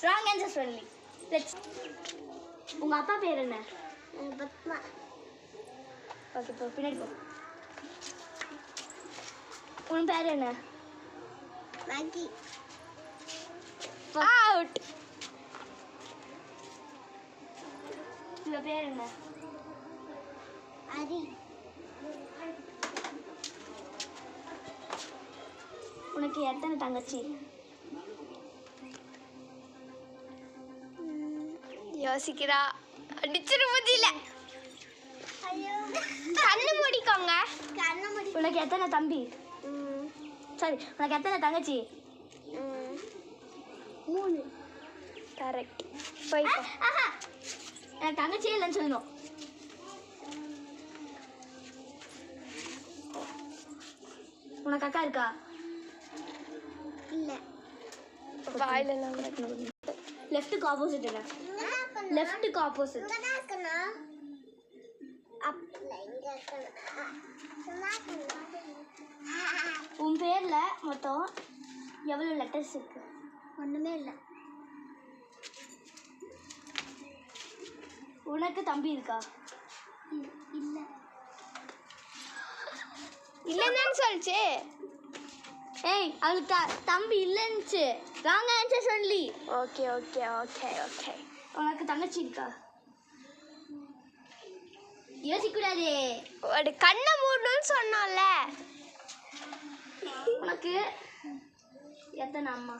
Wrong answer சொல்லி. Let's. உங்க அப்பா பேர் என்ன? பத்மா. ஓகே போ பின்னாடி போ. உன் பேர் என்ன? மேகி. அவுட். உங்க பேர் என்ன? அரி. உனக்கு எத்தனை தங்கச்சி? யோசிக்கிறா. அடிச்சிரு முடியல. ஐயோ கண்ணு மூடிக்கோங்க. கண்ண முடி. உனக்கு எத்தனை தம்பி? சரி உனக்கு எத்தனை தங்கச்சி? 3. கரெக்ட். போய்க்கோ. எனக்கு தங்கச்சியே இல்லைன்னு சொல்லணும். உனக்கு அக்கா இருக்கா? இல்ல. வாயில லெஃப்ட்டுக்கு ஆப்போசிட் என்ன? லெஃப்ட்டுக்கு ஆப்போசிட். இங்கதான் இருக்கணும். அப்பல இங்க இருக்கணும். உன் பேர்ல மொத்தம் எவ்வளவு லெட்டர்ஸ் இருக்கு? ஒண்ணுமே இல்ல. உனக்கு தம்பி இருக்கா? இல்ல. இல்லைன்னு சொல்லிச்சு. ஏய் அவளுக்கு தம்பி இல்லைன்னுச்சு. ராங் ஆன்சர் சொல்லி. Okay okay okay okay. உனக்கு தங்கச்சி இருக்கா? யோசிக்கூடாதே. ஒரு கண்ணை மூடணும்னு சொன்னோம்ல. உனக்கு எத்தனை அம்மா?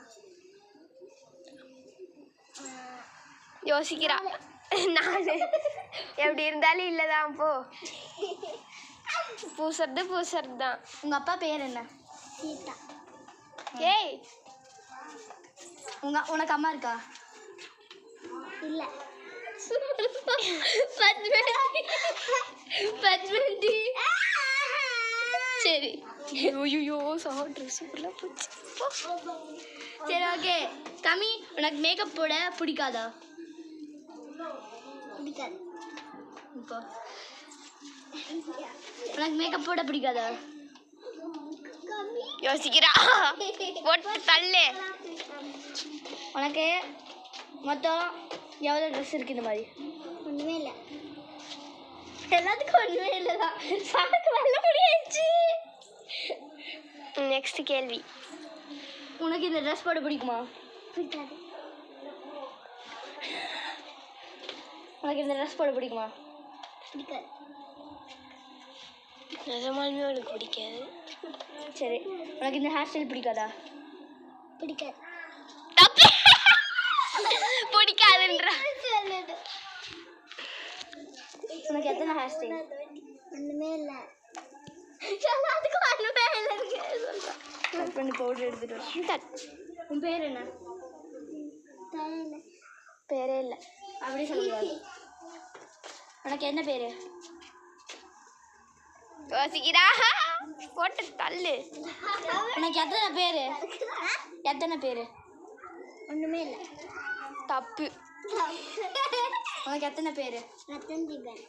யோசிக்கிறா. நான் எப்படி இருந்தாலும் இல்லைதான். போ பூசறது தான். உங்க அப்பா பேர் என்ன? சீதா. ஏய் உனக்கு அம்மா இருக்கா? இல்ல. பத்மந்தி. சரி ஐயோ சவுண்ட் ட்ரெஸ் ஃபுல்லாக போச்சு. சரி ஓகே கமி, உனக்கு மேக்கப் போட பிடிக்காதா? பிடிக்காது. இப்போ உனக்கு மேக்கப் போட பிடிக்காதா? யோசிக்கிறா. போட்டு தள்ளு. உனக்கு மொத்தம் எவ்வளோ ட்ரெஸ் இருக்கு இந்த மாதிரி? ஒண்ணுமே இல்ல. எல்லாத்துக்கும் ஒன்றுமே இல்லைதான். சமைக்க வெள்ள முடியாச்சு. நெக்ஸ்ட் கேள்வி. உனக்கு இந்த ட்ரெஸ் போட பிடிக்குமா? பிடிக்காது. உனக்கு இந்த ட்ரெஸ் போட பிடிக்குமா? பிடிக்காது. நிஜமாலுமே அவளுக்கு பிடிக்காது. சரி உனக்கு இந்த ஹேர் ஸ்டைல் பிடிக்காதா? பிடிக்காது. பிடிக்காதுன்ற. உனக்கு எத்தனை ஹேர் ஸ்டைல்? ஒண்ணுமே இல்ல. எல்லாத்துக்கும் ஒன்றுமே இல்லை சொல்கிறேன். கட் பண்ணி பவுடர் எடுத்துகிட்டு வர. உன் பேர் என்ன? தெரியல. பேரே இல்லை. அப்படி சொல்லக்கூடாது. உனக்கு என்ன பேர்? யோசிக்கிறா. போட்டு தள்ளு. உனக்கு எத்தனை பேர்? எத்தனை பேர்? ஒண்ணுமே இல்ல. தப்பு. உனக்கு எத்தனை பேர்? ரத்தன் தீபன்.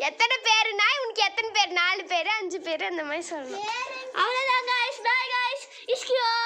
எத்தனை பேருனா உனக்கு எத்தனை பேர்? 4 பேர் 5 பேர் அந்த மாதிரி சொல்லணும். அவ்வளோதான் guys. Bye guys. It's cute.